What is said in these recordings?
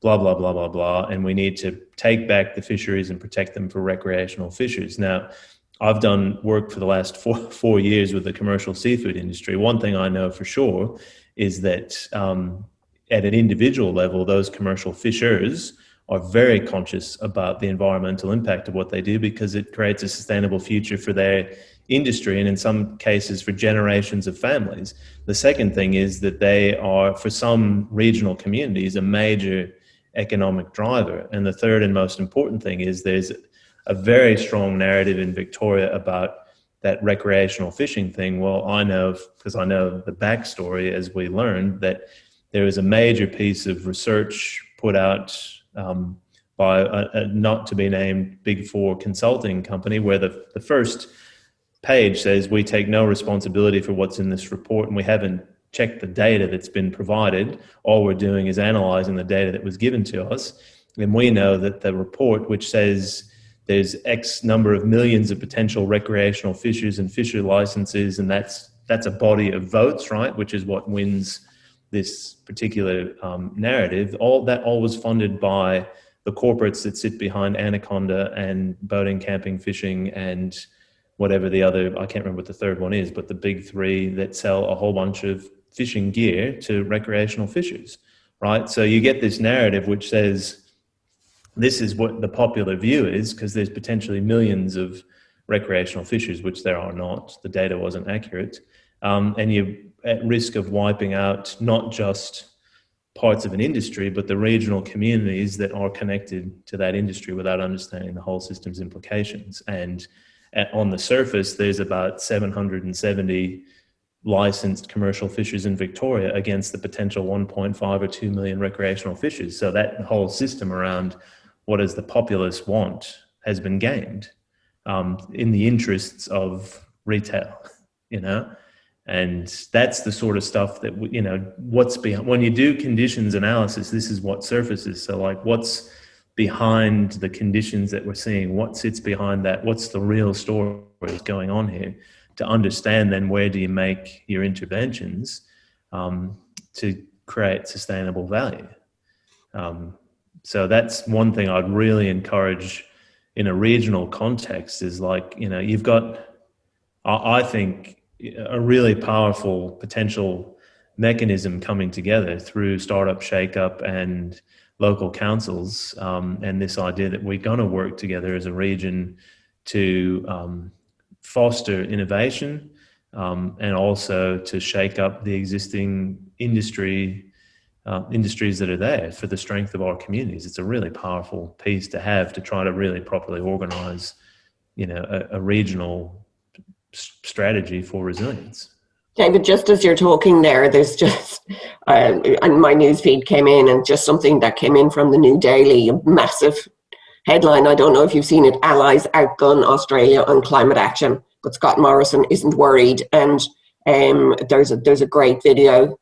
blah, blah, blah, blah, blah. And we need to take back the fisheries and protect them for recreational fishers. Now, I've done work for the last four years with the commercial seafood industry. One thing I know for sure is that at an individual level, those commercial fishers are very conscious about the environmental impact of what they do, because it creates a sustainable future for their industry and in some cases for generations of families. The second thing is that they are, for some regional communities, a major economic driver. And the third and most important thing is there's a very strong narrative in Victoria about that recreational fishing thing. Well, I know, because I know the backstory, as we learned, that there is a major piece of research put out by a not to be named Big Four consulting company, where the first page says we take no responsibility for what's in this report, and we haven't checked the data that's been provided. All we're doing is analysing the data that was given to us. And we know that the report, which says there's X number of millions of potential recreational fishers and fisher licenses, and that's a body of votes, right, which is what wins this particular narrative. All was funded by the corporates that sit behind Anaconda and boating, camping, fishing, and whatever the other, I can't remember what the third one is, but the big three that sell a whole bunch of fishing gear to recreational fishers, right? So you get this narrative which says this is what the popular view is, because there's potentially millions of recreational fishers, which there are not. The data wasn't accurate. And you're at risk of wiping out not just parts of an industry, but the regional communities that are connected to that industry without understanding the whole system's implications. And on the surface, there's about 770 licensed commercial fishers in Victoria against the potential 1.5 or 2 million recreational fishers. So that whole system around what does the populace want has been gamed in the interests of retail, you know? And that's the sort of stuff that, you know, what's behind, when you do conditions analysis, this is what surfaces. So like, what's behind the conditions that we're seeing? What sits behind that? What's the real story going on here? To understand then where do you make your interventions to create sustainable value. So that's one thing I'd really encourage in a regional context is like, you know, you've got, I think, a really powerful potential mechanism coming together through Startup Shakeup and local councils, and this idea that we're going to work together as a region to foster innovation and also to shake up the existing industries that are there for the strength of our communities. It's a really powerful piece to have to try to really properly organise, you know, a regional strategy for resilience. David, just as you're talking there, there's just, and my newsfeed came in, and just something that came in from the New Daily, a massive headline. I don't know if you've seen it: Allies outgun Australia on climate action, but Scott Morrison isn't worried. And there's a great video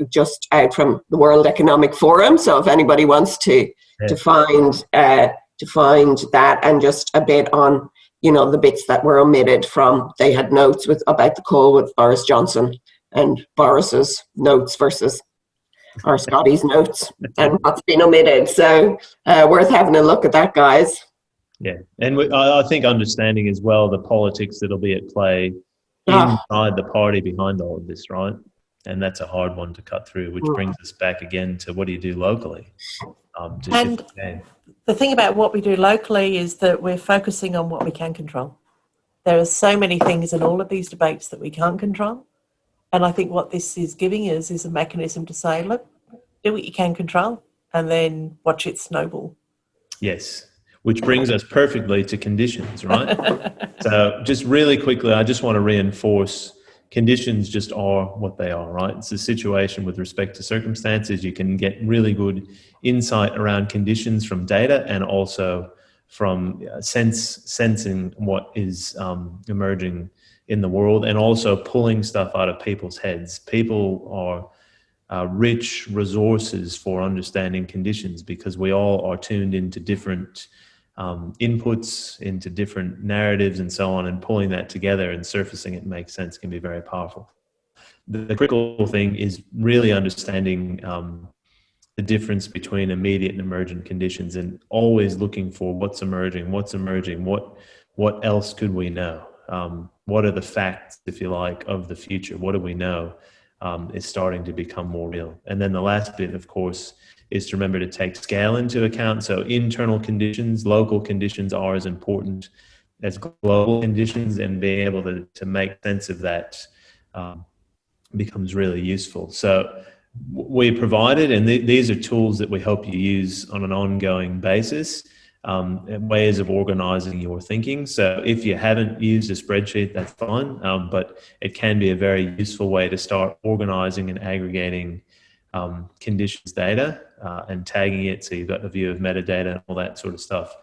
just out from the World Economic Forum. So if anybody wants to find that, and just a bit on, you know, the bits that were omitted from, they had notes about the call with Boris Johnson, and Boris's notes versus our Scotty's notes and what's been omitted. So worth having a look at that, guys. Yeah, and I think understanding as well the politics that'll be at play inside the party behind all of this, right? And that's a hard one to cut through, which brings us back again to what do you do locally? The thing about what we do locally is that we're focusing on what we can control. There are so many things in all of these debates that we can't control. And I think what this is giving us is a mechanism to say, look, do what you can control and then watch it snowball. Yes, which brings us perfectly to conditions, right? So just really quickly, I just want to reinforce conditions just are what they are, right? It's a situation with respect to circumstances. You can get really good insight around conditions from data and also from sensing what is emerging in the world, and also pulling stuff out of people's heads. People are rich resources for understanding conditions because we all are tuned into different inputs, into different narratives and so on, and pulling that together and surfacing it makes sense can be very powerful. The critical thing is really understanding the difference between immediate and emergent conditions, and always looking for what's emerging, what else could we know? What are the facts, if you like, of the future? What do we know is starting to become more real? And then the last bit, of course, is to remember to take scale into account. So internal conditions, local conditions are as important as global conditions, and being able to make sense of that becomes really useful. So we provided, and these are tools that we hope you use on an ongoing basis, ways of organizing your thinking. So if you haven't used a spreadsheet, that's fine, but it can be a very useful way to start organizing and aggregating conditions data and tagging it, so you've got a view of metadata and all that sort of stuff.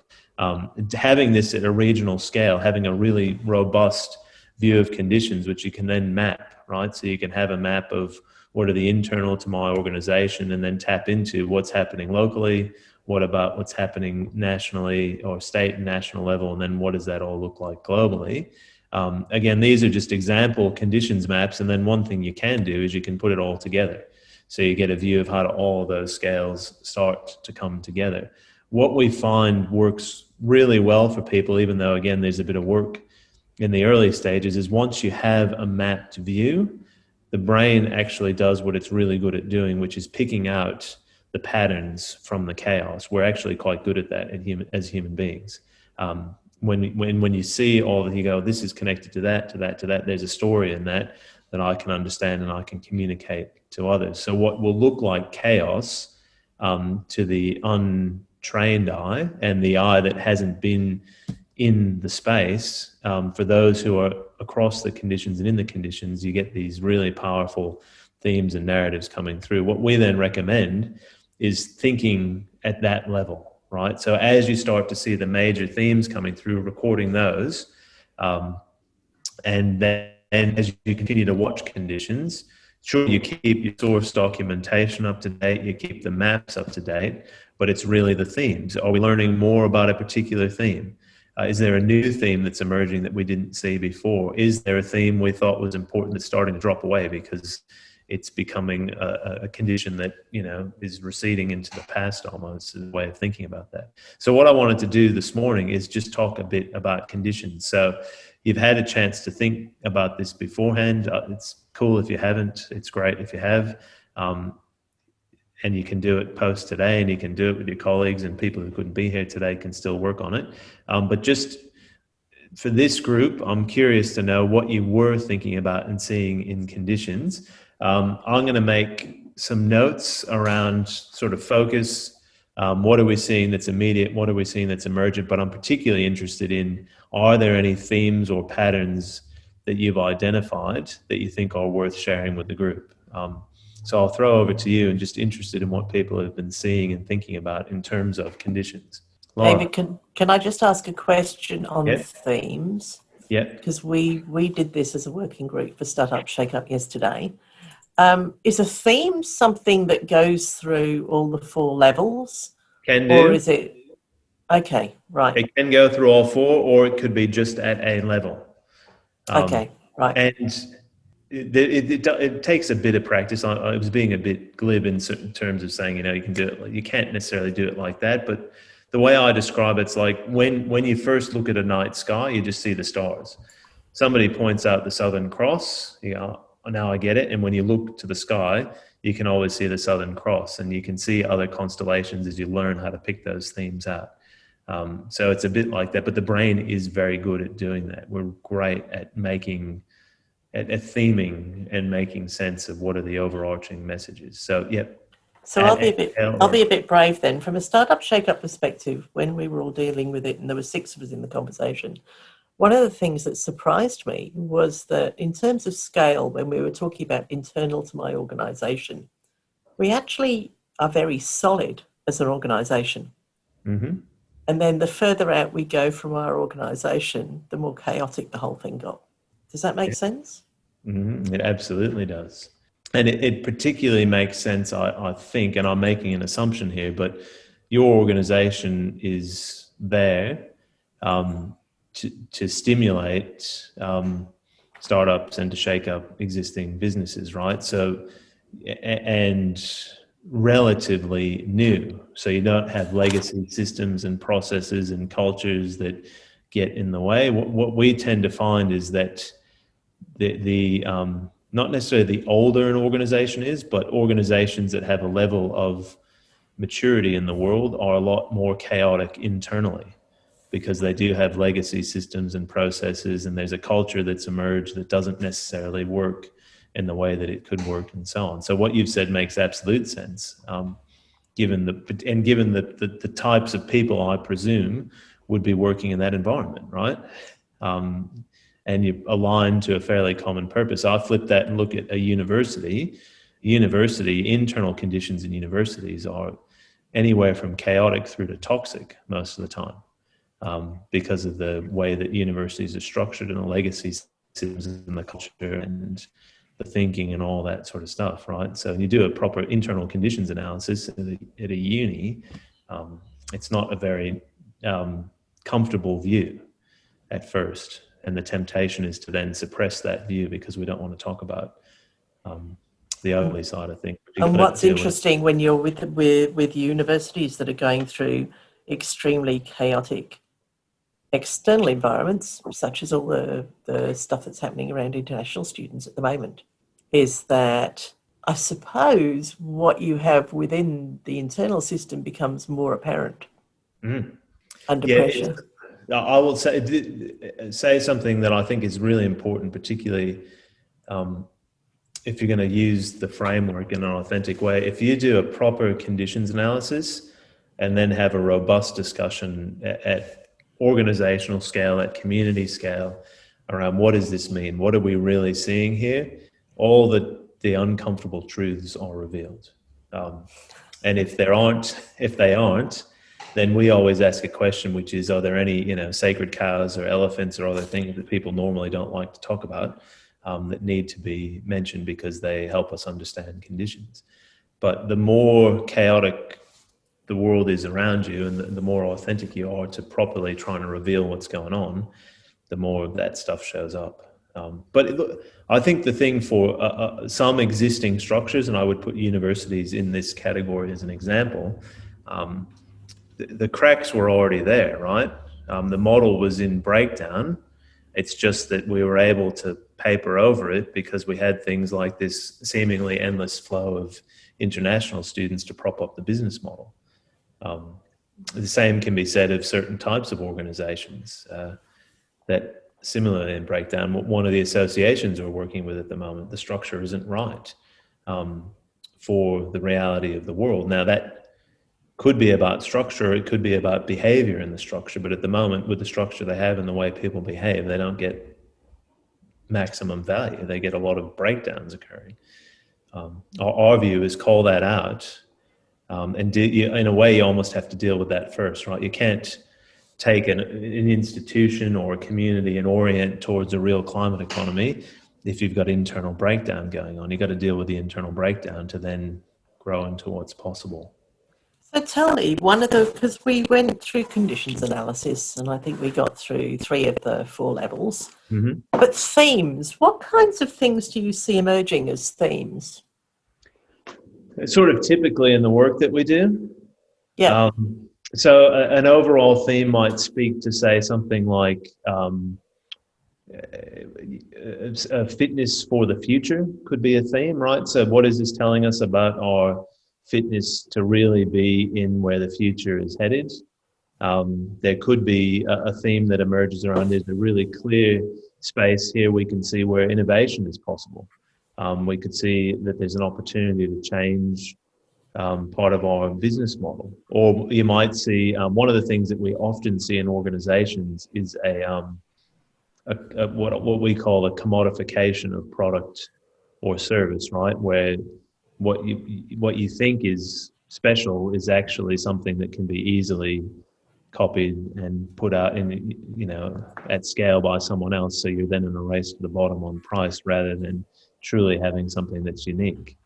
Having this at a regional scale, having a really robust view of conditions, which you can then map, right? So you can have a map of what are the internal to my organization, and then tap into what's happening locally, what about what's happening nationally or state and national level, and then what does that all look like globally? Again, these are just example conditions maps, and then one thing you can do is you can put it all together. So you get a view of how all those scales start to come together. What we find works really well for people, even though, again, there's a bit of work in the early stages, is once you have a mapped view, the brain actually does what it's really good at doing, which is picking out the patterns from the chaos. We're actually quite good at that as human beings. When you see all that, you go, this is connected to that, to that, to that. There's a story in that I can understand and I can communicate to others. So what will look like chaos to the untrained eye and the eye that hasn't been in the space, for those who are across the conditions and in the conditions, you get these really powerful themes and narratives coming through. What we then recommend is thinking at that level, right? So as you start to see the major themes coming through, recording those, and then as you continue to watch conditions, sure, you keep your source documentation up to date, you keep the maps up to date, but it's really the themes. Are we learning more about a particular theme? Is there a new theme that's emerging that we didn't see before? Is there a theme we thought was important that's starting to drop away because it's becoming a condition that, you know, is receding into the past almost, is a way of thinking about that. So what I wanted to do this morning is just talk a bit about conditions. So you've had a chance to think about this beforehand. It's cool if you haven't. It's great if you have. And you can do it post today, and you can do it with your colleagues, and people who couldn't be here today can still work on it. But just for this group, I'm curious to know what you were thinking about and seeing in conditions. I'm going to make some notes around sort of focus. What are we seeing that's immediate? What are we seeing that's emergent? But I'm particularly interested in, are there any themes or patterns that you've identified that you think are worth sharing with the group? So I'll throw over to you, and just interested in what people have been seeing and thinking about in terms of conditions. Laura. David, can I just ask a question on themes? Yeah. Because we did this as a working group for Startup Shakeup yesterday. Is a theme something that goes through all the 4 levels? Can do. Or is it... Okay, right. It can go through all 4, or it could be just at a level. Okay, right. And it takes a bit of practice. I was being a bit glib in certain terms of saying, you know, you can do it. You can't necessarily do it like that. But the way I describe it's like when you first look at a night sky, you just see the stars. Somebody points out the Southern Cross, you go, oh, now I get it. And when you look to the sky, you can always see the Southern Cross, and you can see other constellations as you learn how to pick those themes out. So it's a bit like that, but the brain is very good at doing that. We're great at at theming and making sense of what are the overarching messages. So, yep. So I'll be a bit brave then. From a Startup Shakeup perspective, when we were all dealing with it, and there were 6 of us in the conversation, one of the things that surprised me was that in terms of scale, when we were talking about internal to my organisation, we actually are very solid as an organisation. Mm-hmm. And then the further out we go from our organisation, the more chaotic the whole thing got. Does that make sense? Mm-hmm. It absolutely does. And it particularly makes sense, I think, and I'm making an assumption here, but your organization is there to stimulate startups and to shake up existing businesses, right? So, and relatively new. So you don't have legacy systems and processes and cultures that get in the way. What we tend to find is that the not necessarily the older an organization is, but organizations that have a level of maturity in the world are a lot more chaotic internally, because they do have legacy systems and processes, and there's a culture that's emerged that doesn't necessarily work in the way that it could work, and so on. So what you've said makes absolute sense, given the types of people I presume would be working in that environment, right? And you align to a fairly common purpose. I flip that and look at a university. Internal conditions in universities are anywhere from chaotic through to toxic most of the time, because of the way that universities are structured and the legacy systems and the culture and the thinking and all that sort of stuff, right? So you do a proper internal conditions analysis at a uni, it's not a very comfortable view at first. And the temptation is to then suppress that view because we don't want to talk about the ugly side of things. And what's interesting when you're with universities that are going through extremely chaotic external environments, such as all the stuff that's happening around international students at the moment, is that I suppose what you have within the internal system becomes more apparent under pressure. I will say something that I think is really important, particularly if you're going to use the framework in an authentic way. If you do a proper conditions analysis and then have a robust discussion at organizational scale, at community scale, around what does this mean? What are we really seeing here? All the uncomfortable truths are revealed. And if they aren't, then we always ask a question, which is, are there any, sacred cows or elephants or other things that people normally don't like to talk about, that need to be mentioned because they help us understand conditions? But the more chaotic the world is around you, and the more authentic you are to properly trying to reveal what's going on, the more of that stuff shows up. But I think the thing for some existing structures, and I would put universities in this category as an example, the cracks were already there, right? The model was in breakdown. It's just that we were able to paper over it because we had things like this seemingly endless flow of international students to prop up the business model. The same can be said of certain types of organizations that similarly in breakdown. One of the associations we're working with at the moment, the structure isn't right for the reality of the world. Now that could be about structure, it could be about behavior in the structure, but at the moment with the structure they have and the way people behave, they don't get maximum value. They get a lot of breakdowns occurring. Our view is call that out, and in a way you almost have to deal with that first, right? You can't take an institution or a community and orient towards a real climate economy if you've got internal breakdown going on. You've got to deal with the internal breakdown to then grow into what's possible. So tell me, because we went through conditions analysis and I think we got through 3 of the 4 levels, but themes, what kinds of things do you see emerging as themes? Sort of typically in the work that we do. Yeah. So an overall theme might speak to, say, something like fitness for the future could be a theme, right? So what is this telling us about our fitness to really be in where the future is headed? There could be a theme that emerges around, there's a really clear space here we can see where innovation is possible. We could see that there's an opportunity to change part of our business model. Or you might see, one of the things that we often see in organizations is what we call a commodification of product or service, right? Where what you think is special is actually something that can be easily copied and put out in, at scale by someone else. So you're then in a race to the bottom on price rather than truly having something that's unique.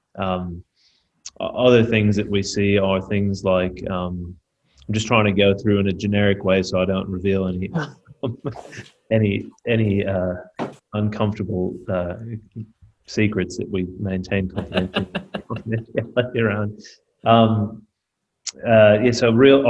Other things that we see are things like, I'm just trying to go through in a generic way so I don't reveal any uncomfortable secrets that we maintain confidentiality around. Yeah, so real